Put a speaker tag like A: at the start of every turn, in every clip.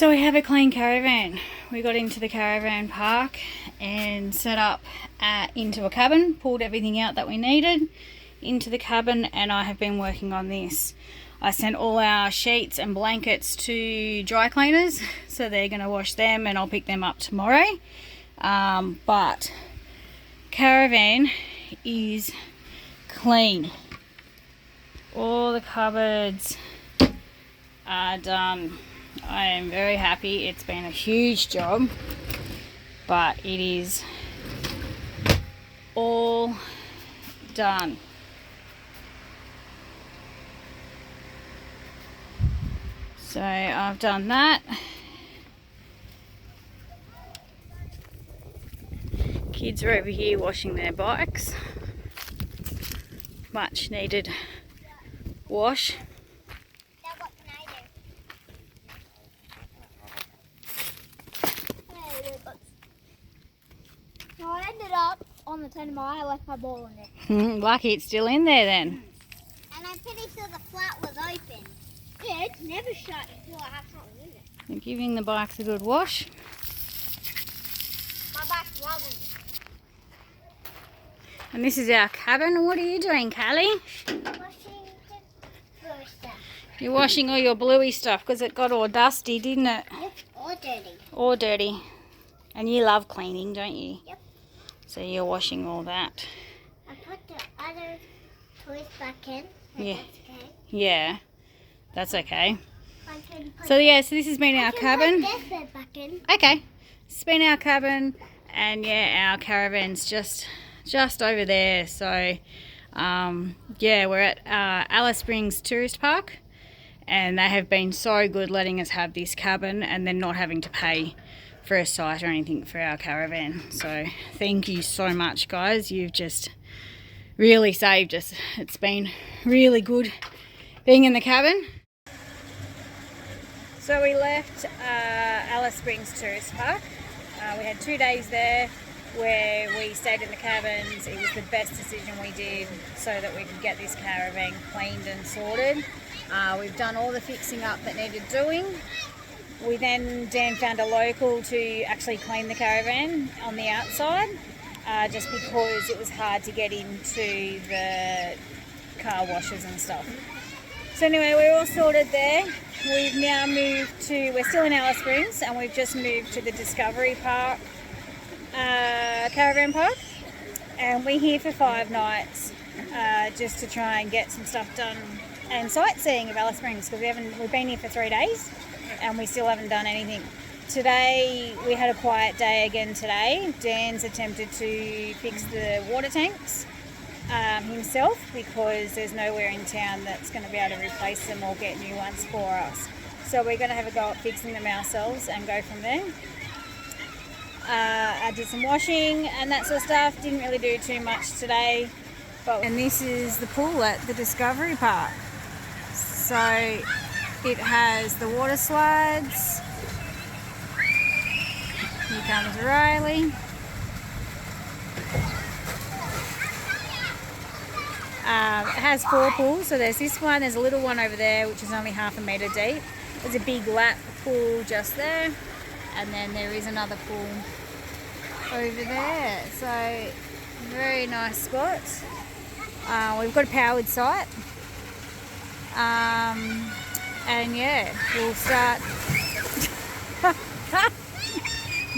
A: So we have a clean caravan. We got into the caravan park and set up into a cabin, pulled everything out that we needed into the cabin, and I have been working on this. I sent all our sheets and blankets to dry cleaners, so they're going to wash them and I'll pick them up tomorrow. But caravan is clean. All the cupboards are done. I am very happy. It's been a huge job, but it is all done. So I've done that. Kids are over here washing their bikes. Much needed wash.
B: I ended up on the Tanami. I left my ball in it.
A: Lucky it's still in there then.
B: And I'm pretty sure the flat was open. Yeah, it's never shut until I have something in it.
A: You're giving the bikes a good wash.
B: My bike's loving it.
A: And this is our cabin. What are you doing, Callie?
B: Washing the blue stuff.
A: You're washing all your bluey stuff because it got all dusty, didn't it?
B: Yep, all dirty.
A: All dirty. And you love cleaning, don't you?
B: Yep.
A: So you're washing all that.
B: I put the other toys back in.
A: Yeah.
B: That's okay.
A: Yeah, that's okay.
B: I can put
A: So yeah, so this has been our
B: I can
A: cabin.
B: put this bit back in.
A: Okay, it's been our cabin, and yeah, our caravan's just over there. So yeah, we're at Alice Springs Tourist Park, and they have been so good letting us have this cabin and then not having to pay for a site or anything for our caravan. So thank you so much, guys. You've just really saved us. It's been really good being in the cabin. So we left Alice Springs Tourist Park. We had 2 days there where we stayed in the cabins. It was the best decision we did so that we could get this caravan cleaned and sorted. We've done all the fixing up that needed doing. Dan found a local to actually clean the caravan on the outside, just because it was hard to get into the car washes and stuff. So anyway, we're all sorted there. We've now we're still in Alice Springs, and we've just moved to the Discovery Park, Caravan Park, and we're here for 5 nights, just to try and get some stuff done and sightseeing of Alice Springs, because we've been here for 3 days and we still haven't done anything. Today we had a quiet day again today. Dan's attempted to fix the water tanks himself, because there's nowhere in town that's going to be able to replace them or get new ones for us. So we're going to have a go at fixing them ourselves and go from there. I did some washing and that sort of stuff. Didn't really do too much today. And this is the pool at the Discovery Park. So it has the water slides. Here comes Riley. It has 4 pools, so there's this one, there's a little one over there which is only 1/2 metre deep. There's a big lap pool just there, and then there is another pool over there. So very nice spot. We've got a powered site, and yeah, we'll start.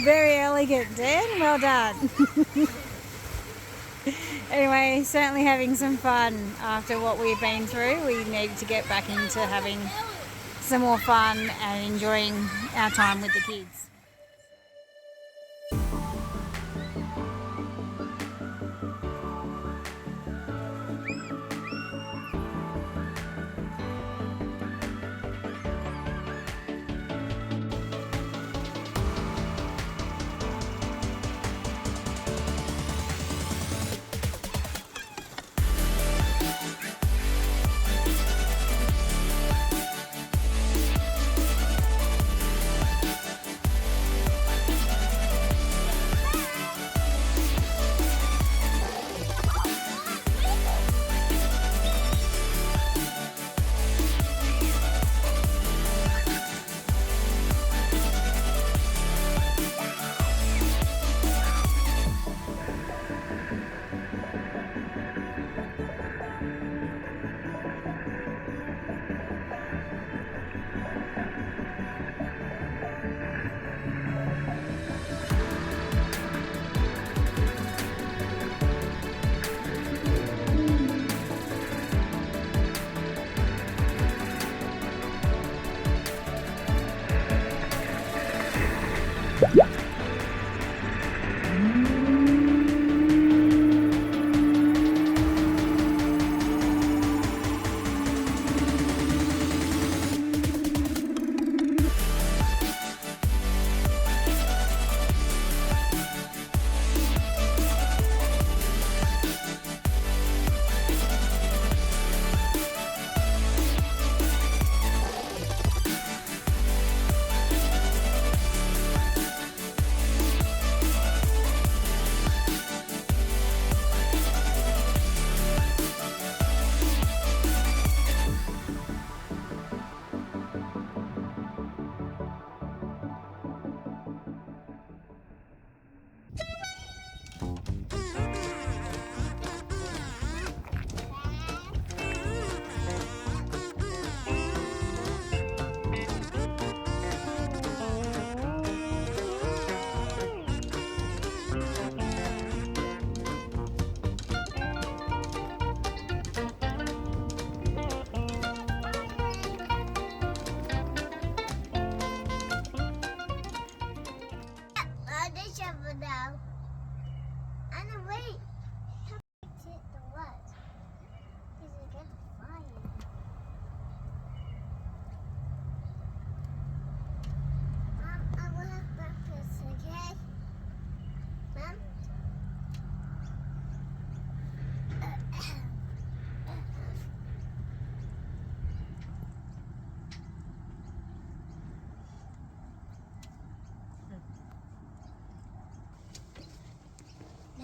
A: Very elegant, Dan. Well done. Anyway, certainly having some fun after what we've been through. We needed to get back into having some more fun and enjoying our time with the kids.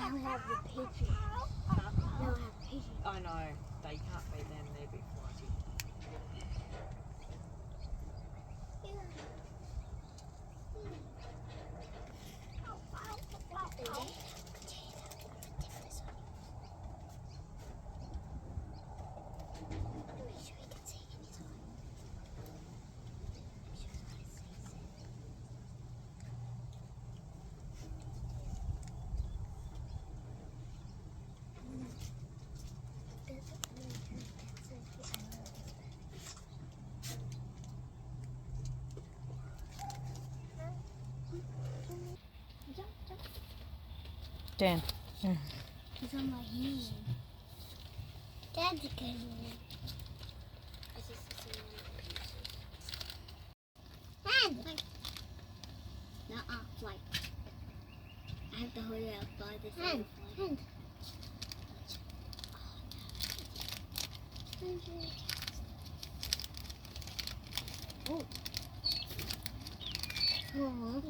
B: Now we have the pigeons. Now we have pigeons.
C: I know, they can't be them, they're a bit flighty. Dan.
B: He's on my hand. Dad's a good Hand! Nuh-uh, flight. I have to hold it up by this hand. Hand. Oh. Oh.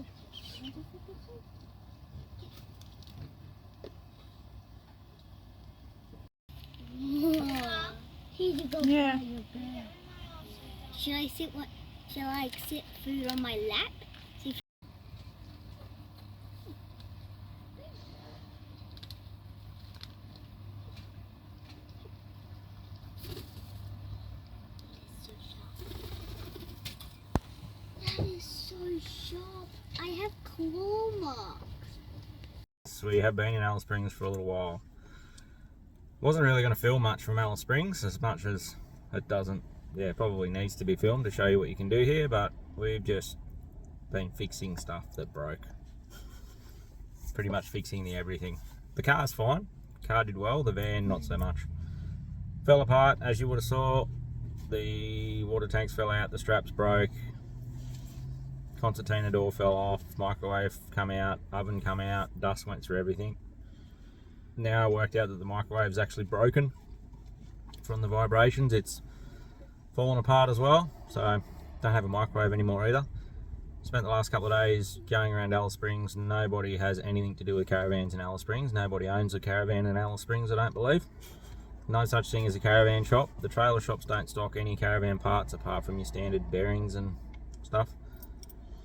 B: He's go
A: Yeah.
B: by your bed. Should I sit food on my lap? See if that is so sharp. I have claw marks.
D: We have been in Alice Springs for a little while. Wasn't really going to film much from Alice Springs, as much as it doesn't, probably needs to be filmed to show you what you can do here, but we've just been fixing stuff that broke. Pretty much fixing the everything. The car's fine, car did well, the van not so much. Fell apart, as you would have saw. The water tanks fell out, the straps broke, concertina door fell off, microwave come out, oven come out, dust went through everything. Now I worked out that the microwave's actually broken from the vibrations. It's fallen apart as well, so don't have a microwave anymore either. Spent the last couple of days going around Alice Springs. Nobody has anything to do with caravans in Alice Springs. Nobody owns a caravan in Alice Springs, I don't believe. No such thing as a caravan shop. The trailer shops don't stock any caravan parts apart from your standard bearings and stuff.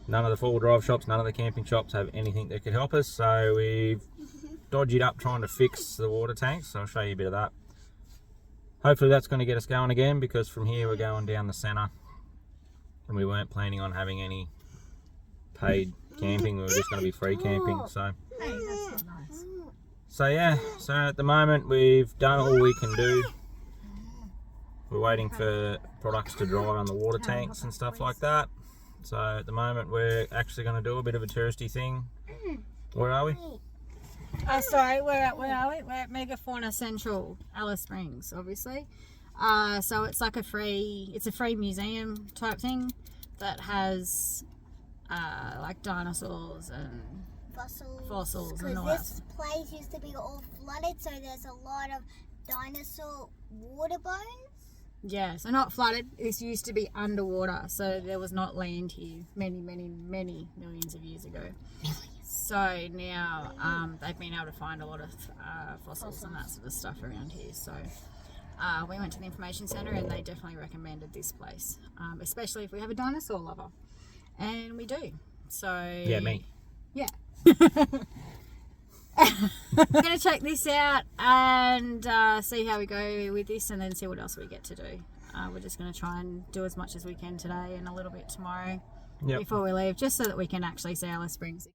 D: None of the four-wheel drive shops, none of the camping shops have anything that could help us, so we've dodged up trying to fix the water tanks. So I'll show you a bit of that. Hopefully that's going to get us going again, because from here we're going down the centre and we weren't planning on having any paid camping. We were just going to be free camping. So yeah, so at the moment we've done all we can do. We're waiting for products to dry on the water tanks and stuff like that. So at the moment we're actually going to do a bit of a touristy thing. Where are we?
A: Oh, sorry, where are we? We're at Megafauna Central, Alice Springs, obviously. So it's like a free museum type thing that has like dinosaurs and fossils and all that.
B: This place used to be all flooded, so there's a lot of dinosaur water bones.
A: Yeah, so not flooded. This used to be underwater, so there was not land here many millions of years ago. So now they've been able to find a lot of fossils and that sort of stuff around here. So we went to the information centre and they definitely recommended this place, especially if we have a dinosaur lover, and we do. So
D: Yeah, me.
A: Yeah. We're going to check this out and see how we go with this, and then see what else we get to do. We're just going to try and do as much as we can today and a little bit tomorrow before we leave, just so that we can actually see Alice Springs.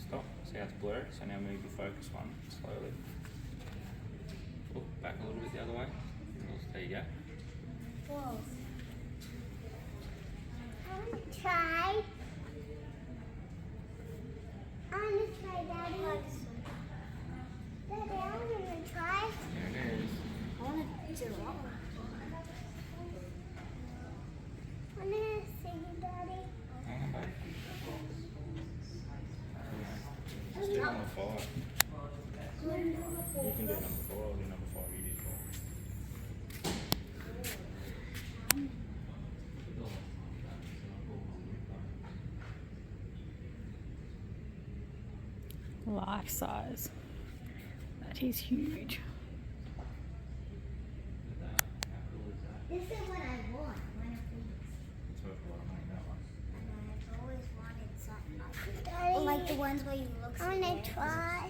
D: Stop. See how it's blurred? So now move your focus one slowly. Oh, back a little bit the other way. There you go.
B: Whoa. I want to try. Daddy. Daddy, I want to try.
D: There it is.
B: I want to do it. I want to see you, Daddy.
D: Hang on, babe. Just turn on the fire. You can
A: life size. That is huge.
B: This is what I want. One of these. And I've always wanted something like that. Or like the ones where you look. I want to try.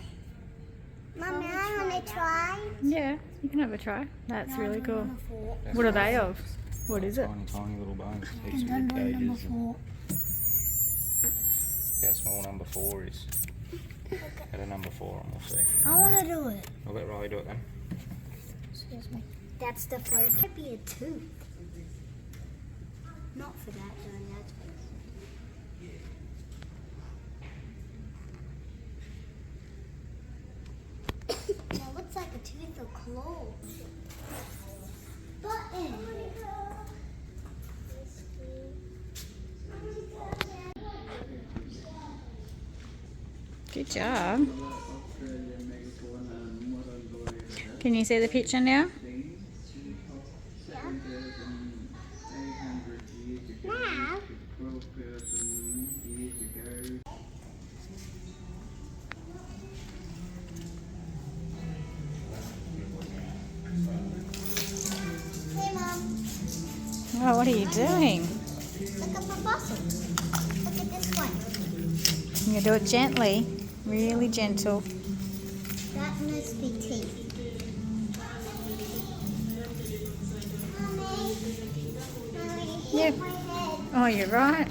B: Mommy, I want to try.
A: Yeah, you can have a try. That's
B: No,
A: really
B: I'm
A: cool.
B: number 4.
A: What are they of? What is it?
D: Tiny, tiny little bones. Heaps
B: And
D: of
B: I'm
D: rib
B: on number
D: cages.
B: 4.
D: How small number 4 is. At a number 4 and we'll see.
B: I want to do it.
D: We'll let Riley do it then.
B: Excuse me. That's the fruit. It could be a tooth. Not for that, though. That's That looks like a tooth or claw. Button.
A: Good job. Can you see the picture now?
B: Now, hey Mom,
A: Oh, what are you doing?
B: look at my fossil. Look at this one.
A: You do it gently, really gentle.
B: That must be teeth. Mommy,
A: Yep.
B: hit my head.
A: Oh, you're right.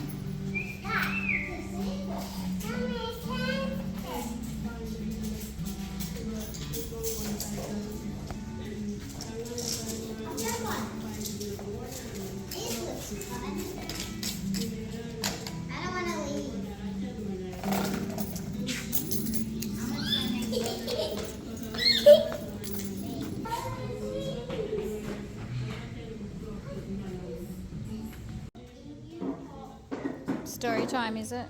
A: Story time, is it?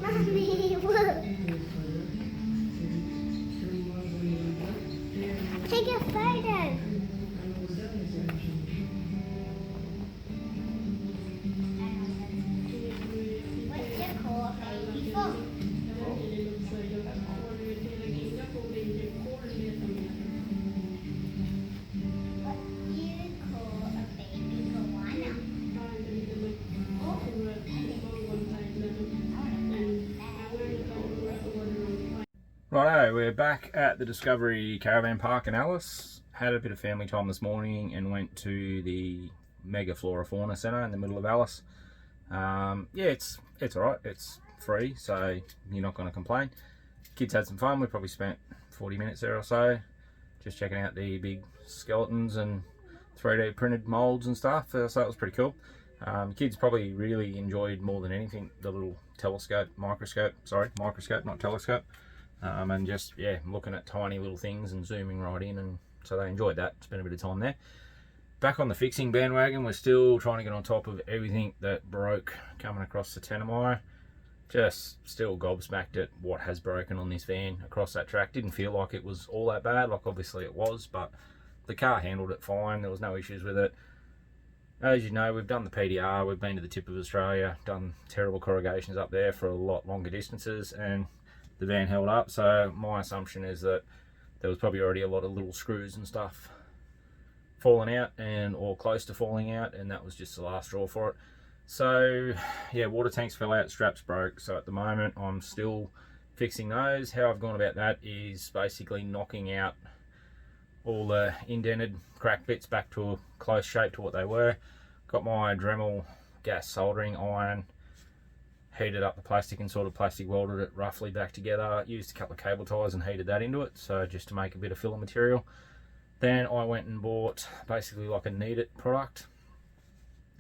B: Mommy, look. Take a photo. What's your call, baby? What do you call a baby koala?
D: Righto, we're back at the Discovery Caravan Park in Alice. Had a bit of family time this morning and went to the mega Flora Fauna Centre in the middle of Alice. Yeah, it's alright. It's free, so you're not going to complain. Kids had some fun. We probably spent 40 minutes there or so, just checking out the big skeletons and 3D printed molds and stuff. So that was pretty cool. Kids probably really enjoyed more than anything the little microscope, not telescope. And just, yeah, looking at tiny little things and zooming right in, and so they enjoyed that. Spent a bit of time there. Back on the fixing bandwagon, we're still trying to get on top of everything that broke coming across the Tanami. Just still gobsmacked at what has broken on this van across that track. Didn't feel like it was all that bad, like obviously it was, but the car handled it fine. There was no issues with it. As you know, we've done the PDR, we've been to the tip of Australia, done terrible corrugations up there for a lot longer distances, and the van held up. So my assumption is that there was probably already a lot of little screws and stuff falling out or close to falling out, and that was just the last straw for it. So yeah, water tanks fell out, straps broke, so at the moment I'm still fixing those. How I've gone about that is basically knocking out all the indented crack bits back to a close shape to what they were. Got my Dremel gas soldering iron, heated up the plastic and sort of plastic welded it roughly back together, used a couple of cable ties and heated that into it, so just to make a bit of filler material. Then I went and bought basically like a Knead It product.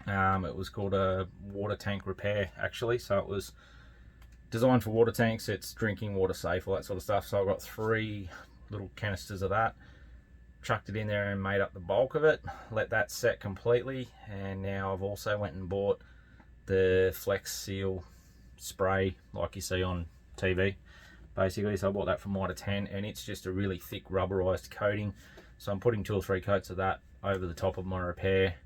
D: It was called a water tank repair actually, so it was designed for water tanks. It's drinking water safe, all that sort of stuff. So I got 3 little canisters of that, chucked it in there and made up the bulk of it, let that set completely, and now I've also went and bought the Flex Seal spray like you see on TV basically. So I bought that from Mitre 10, and it's just a really thick rubberized coating, so I'm putting 2 or 3 coats of that over the top of my repair,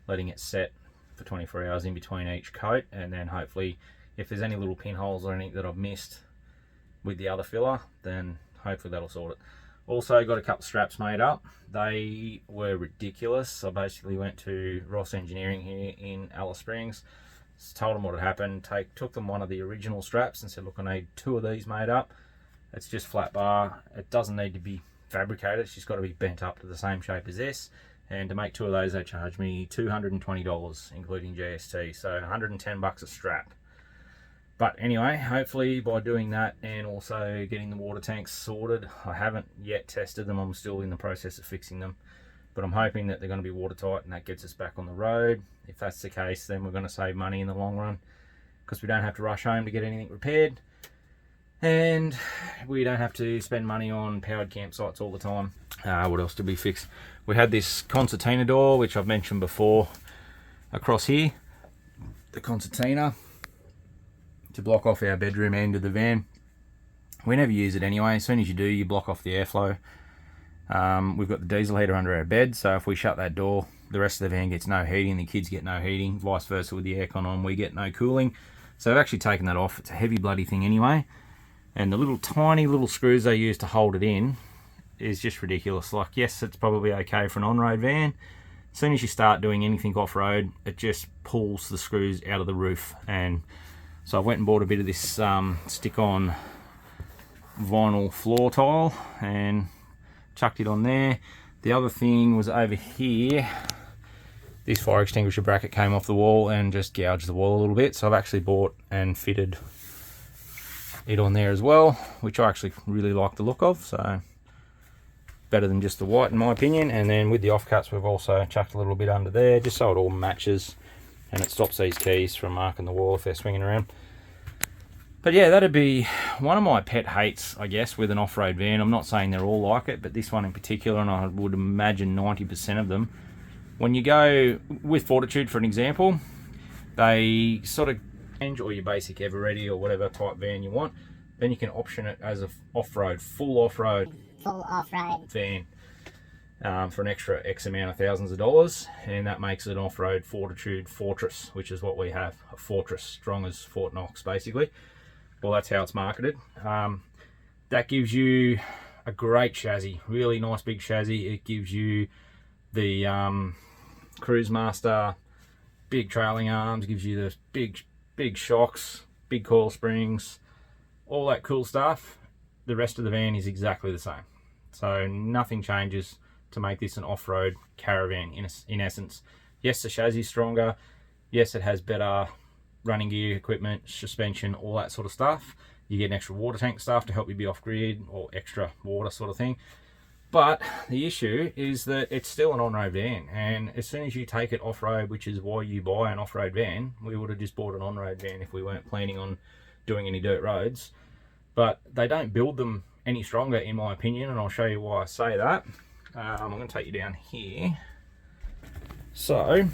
D: letting it set for 24 hours in between each coat, and then hopefully if there's any little pinholes or anything that I've missed with the other filler, then hopefully that'll sort it. Also got a couple of straps made up. They were ridiculous. I basically went to Ross Engineering here in Alice Springs, told them what had happened, took them one of the original straps and said, look, I need 2 of these made up. It's just flat bar, it doesn't need to be fabricated, it's just got to be bent up to the same shape as this. And to make 2 of those they charged me $220 including GST, so 110 bucks a strap. But anyway, hopefully by doing that and also getting the water tanks sorted, I haven't yet tested them, I'm still in the process of fixing them, but I'm hoping that they're going to be watertight and that gets us back on the road. If that's the case, then we're going to save money in the long run, because we don't have to rush home to get anything repaired, and we don't have to spend money on powered campsites all the time. What else did we fix? We had this concertina door, which I've mentioned before, across here. The concertina to block off our bedroom end of the van. We never use it anyway. As soon as you do, you block off the airflow. We've got the diesel heater under our bed, so if we shut that door, the rest of the van gets no heating, the kids get no heating, vice versa with the aircon on, we get no cooling. So I've actually taken that off. It's a heavy bloody thing anyway, and the little tiny little screws they use to hold it in is just ridiculous. Like, yes, it's probably okay for an on-road van. As soon as you start doing anything off-road, it just pulls the screws out of the roof. And so I went and bought a bit of this stick-on vinyl floor tile and chucked it on there. The other thing was over here, this fire extinguisher bracket came off the wall and just gouged the wall a little bit, so I've actually bought and fitted it on there as well, which I actually really like the look of, so better than just the white in my opinion. And then with the offcuts we've also chucked a little bit under there just so it all matches and it stops these keys from marking the wall if they're swinging around. But yeah, that'd be one of my pet hates, I guess, with an off-road van. I'm not saying they're all like it, but this one in particular, and I would imagine 90% of them, when you go with Fortitude for an example, they sort of change, or your basic Everready or whatever type van you want, then you can option it as a full off-road van for an extra X amount of thousands of dollars, and that makes it an off-road Fortitude Fortress, which is what we have, a Fortress, strong as Fort Knox basically. Well, that's how it's marketed. That gives you a great chassis, really nice big chassis. It gives you the Cruise Master, big trailing arms, gives you the big shocks, big coil springs, all that cool stuff. The rest of the van is exactly the same. So nothing changes to make this an off-road caravan in essence. Yes, the chassis is stronger. Yes, it has better running gear, equipment, suspension, all that sort of stuff. You get an extra water tank stuff to help you be off-grid, or extra water sort of thing. But the issue is that it's still an on-road van, and as soon as you take it off-road, which is why you buy an off-road van, we would have just bought an on-road van if we weren't planning on doing any dirt roads. But they don't build them any stronger in my opinion, and I'll show you why I say that. I'm going to take you down here. So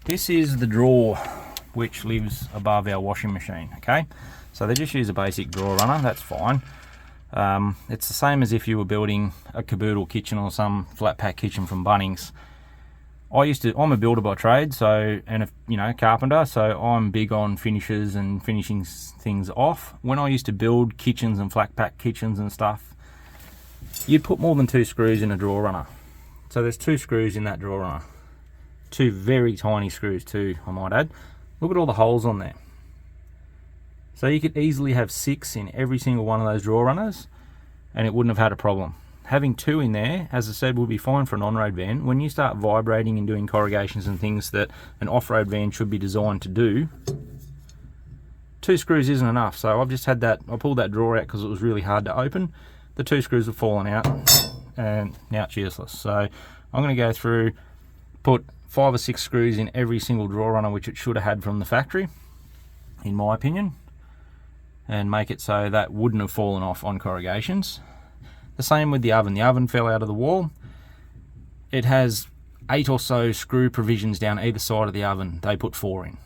D: this is the drawer which lives above our washing machine, okay? So they just use a basic drawer runner, that's fine. It's the same as if you were building a caboodle kitchen or some flat pack kitchen from Bunnings. I'm a builder by trade, so, and a carpenter, so I'm big on finishes and finishing things off. When I used to build kitchens and flat pack kitchens and stuff, you'd put more than 2 screws in a drawer runner. So there's 2 screws in that drawer runner. 2 very tiny screws too, I might add. Look at all the holes on there. So you could easily have 6 in every single one of those drawer runners and it wouldn't have had a problem. Having 2 in there, as I said, will be fine for an on-road van. When you start vibrating and doing corrugations and things that an off-road van should be designed to do, 2 screws isn't enough. So I've just had that, I pulled that drawer out because it was really hard to open. The 2 screws have fallen out and now it's useless. So I'm going to go through, put 5 or 6 screws in every single drawer runner, which it should have had from the factory, in my opinion, and make it so that wouldn't have fallen off on corrugations. The same with the oven. The oven fell out of the wall. It has 8 or so screw provisions down either side of the oven. They put 4 in.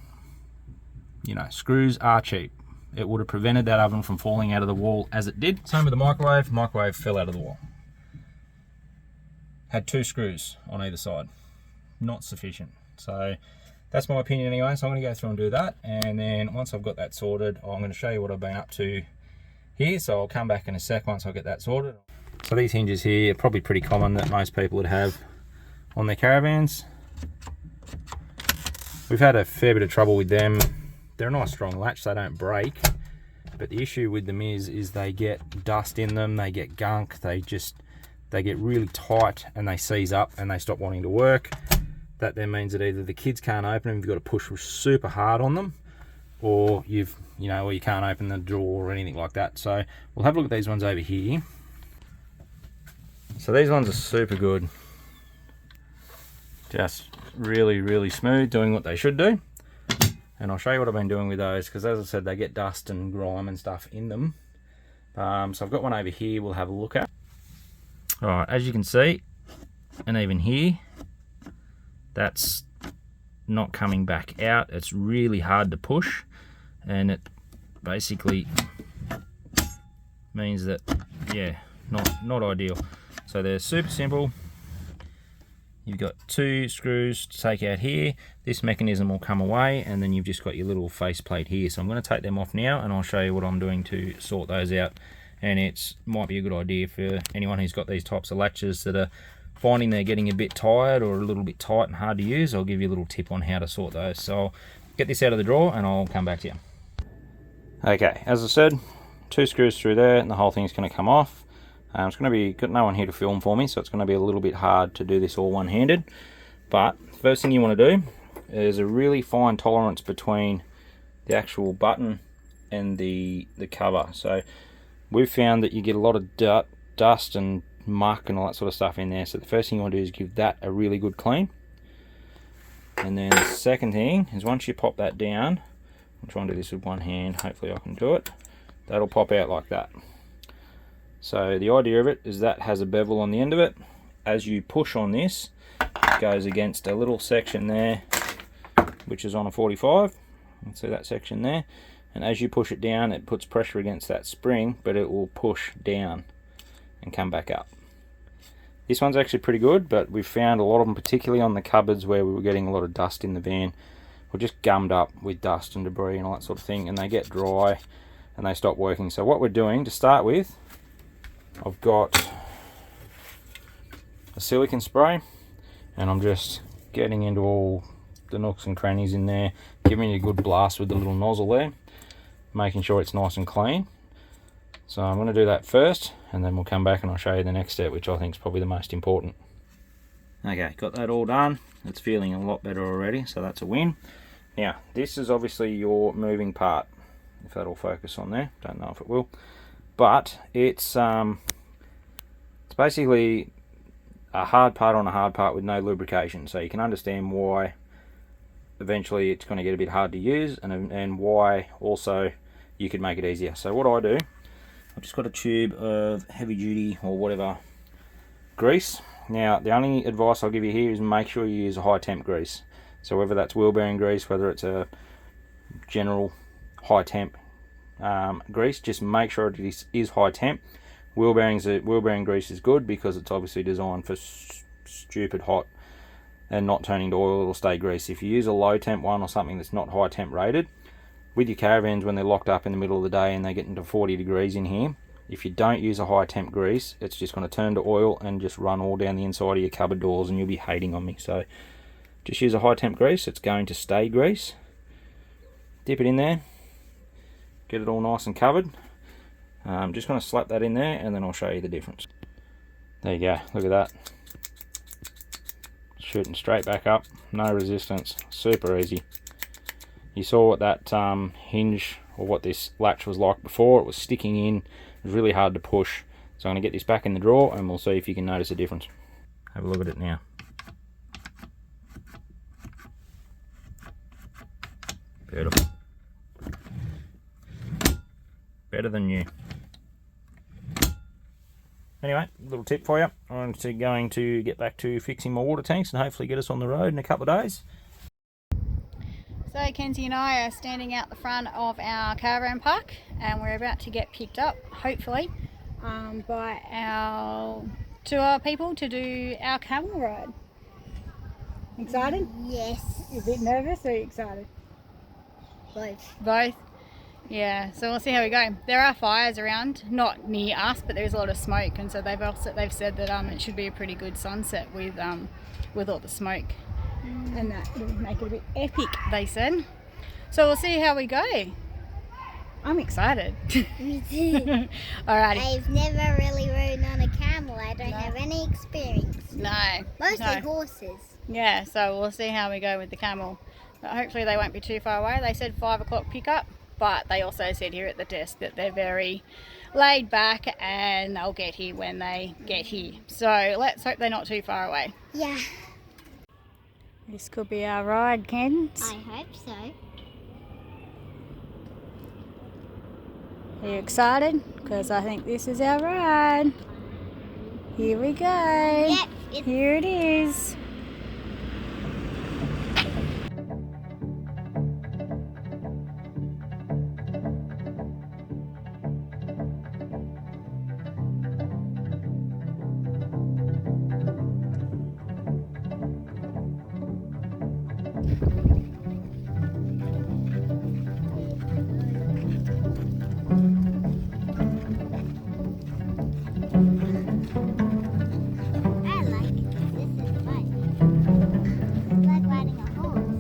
D: Screws are cheap. It would have prevented that oven from falling out of the wall as it did. Same with the microwave. Microwave fell out of the wall. Had 2 screws on either side. Not sufficient. So that's my opinion anyway. So I'm going to go through and do that. And then once I've got that sorted, I'm going to show you what I've been up to here. So I'll come back in a sec once I get that sorted. So these hinges here are probably pretty common that most people would have on their caravans. We've had a fair bit of trouble with them. They're a nice strong latch, so they don't break. But the issue with them is they get dust in them, they get gunk, they get really tight and they seize up and they stop wanting to work. That then means that either the kids can't open them, you've got to push super hard on them, or you can't open the drawer or anything like that. So we'll have a look at these ones over here. So these ones are super good. Just really, really smooth, doing what they should do. And I'll show you what I've been doing with those, because as I said, they get dust and grime and stuff in them. So I've got one over here we'll have a look at. Alright, as you can see, and even here, that's not coming back out. It's really hard to push, and it basically means that, yeah, not ideal. So they're super simple. You've got 2 screws to take out here. This mechanism will come away, and then you've just got your little face plate here. So I'm going to take them off now, and I'll show you what I'm doing to sort those out. And it might be a good idea for anyone who's got these types of latches that are finding they're getting a bit tired or a little bit tight and hard to use. I'll give you a little tip on how to sort those. So I'll get this out of the drawer and I'll come back to you. Okay, as I said, 2 screws through there and the whole thing's going to come off. It's going to be, got no one here to film for me, so it's going to be a little bit hard to do this all one-handed. But the first thing you want to do is a really fine tolerance between the actual button and the cover. So we've found that you get a lot of dust and muck and all that sort of stuff in there. So the first thing you want to do is give that a really good clean. And then the second thing is once you pop that down, I'll try and do this with one hand, hopefully I can do it. That'll pop out like that. So the idea of it is that has a bevel on the end of it. As you push on this, it goes against a little section there, which is on a 45. You can see that section there. And as you push it down, it puts pressure against that spring, but it will push down and come back up. This one's actually pretty good, but we've found a lot of them, particularly on the cupboards where we were getting a lot of dust in the van, were just gummed up with dust and debris and all that sort of thing, and they get dry and they stop working. So what we're doing to start with, I've got a silicone spray and I'm just getting into all the nooks and crannies in there, giving it a good blast with the little nozzle there, making sure it's nice and clean. So I'm going to do that first and then we'll come back and I'll show you the next step, which I think is probably the most important. Okay, got that all done. It's feeling a lot better already, so that's a win. Now this is obviously your moving part, if that'll focus on there, don't know if it will, but it's basically a hard part on a hard part with no lubrication, so you can understand why eventually it's going to get a bit hard to use, and why also you could make it easier. So what I do, I've just got a tube of heavy duty or whatever grease. Now the only advice I'll give you here is make sure you use a high temp grease. So whether that's wheel bearing grease, whether it's a general high temp grease, just make sure it is high temp. Wheel bearing grease is good because it's obviously designed for stupid hot and not turning to oil, it'll stay grease. If you use a low temp one or something that's not high temp rated, with your caravans when they're locked up in the middle of the day and they get into 40 degrees in here, if you don't use a high temp grease, it's just going to turn to oil and just run all down the inside of your cupboard doors, and you'll be hating on me. So just use a high temp grease. It's going to stay grease. Dip it in there, get it all nice and covered. I'm just going to slap that in there and then I'll show you the difference. There you go, look at that. Shooting straight back up, no resistance, super easy. You saw what that hinge, or what this latch was like before. It was sticking in, it was really hard to push. So I'm going to get this back in the drawer and we'll see if you can notice a difference. Have a look at it now. Beautiful. Better than new. Anyway, little tip for you. I'm going to get back to fixing my water tanks and hopefully get us on the road in a couple of days.
A: So Kenzie and I are standing out the front of our caravan park and we're about to get picked up, hopefully, by our tour people to do our camel ride. Excited?
B: Yes.
A: You a bit nervous or are you excited?
B: Both.
A: Both? Yeah, so we'll see how we go. There are fires around, not near us, but there's a lot of smoke, and so they've said that it should be a pretty good sunset with all the smoke, and that will make it a bit epic, they said. So we'll see how we go. I'm excited.
B: Me too.
A: Alrighty.
B: I've never really ridden on a camel. I don't have any experience.
A: No.
B: Mostly horses.
A: Yeah, so we'll see how we go with the camel. But hopefully they won't be too far away. They said 5 o'clock pickup. But they also said here at the desk that they're very laid back and they'll get here when they get here. So let's hope they're not too far away.
B: Yeah.
A: This could be our ride, Ken.
B: I hope so.
A: Are you excited? Because I think this is our ride. Here we go.
B: Yep.
A: Here it is.
B: I like it. This is fun. It's like riding a horse.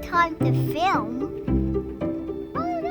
B: Time to film. Hold on.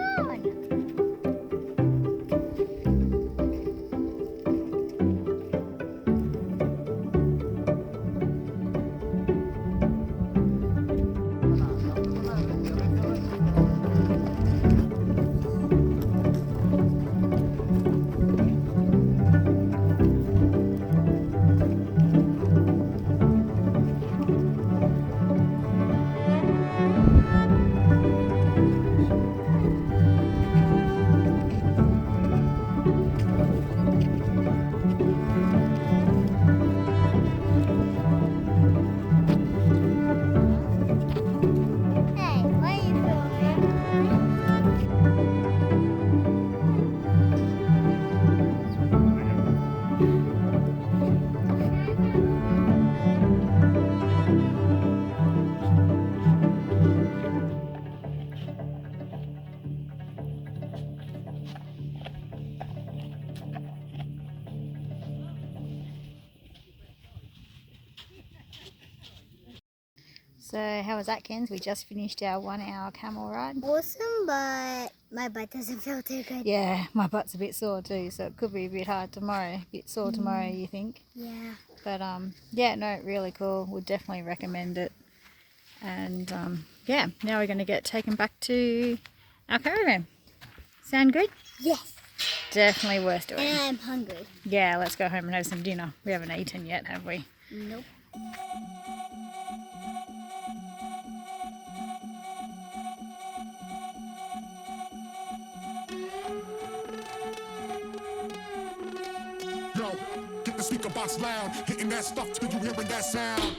A: So how was that, Kens? We just finished our 1 hour camel ride.
B: Awesome, but my butt doesn't feel too good.
A: Yeah, my butt's a bit sore too, so it could be a bit hard tomorrow. A bit sore tomorrow, you think?
B: Yeah.
A: But yeah, no, really cool. Would definitely recommend it. And yeah, now we're going to get taken back to our caravan. Sound good?
B: Yes.
A: Definitely worth doing.
B: And I'm hungry.
A: Yeah, let's go home and have some dinner. We haven't eaten yet, have we?
B: Nope.
E: Yo, get the speaker box loud, hitting that stuff till you hearing that sound.